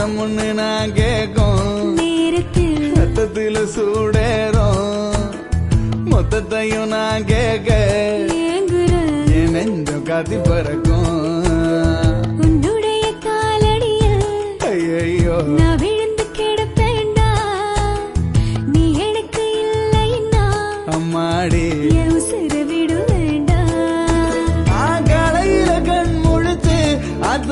முத்தம்னு நான் கேக்கும் நேரத்தில் ரத்தத்தில சூடேறும் மொத்தத்தையும் நான் கேட்க என் நெஞ்சம் காத்தி பறக்கும் உன்னுடைய காலடிய ஐயோ நான் விழுந்து கிடப்பேண்டா நீ எனக்கு இல்லைன்னா அம்மாடி என் உசுர விடு வேண்டாம் கலையில கண் முழிச்சு அத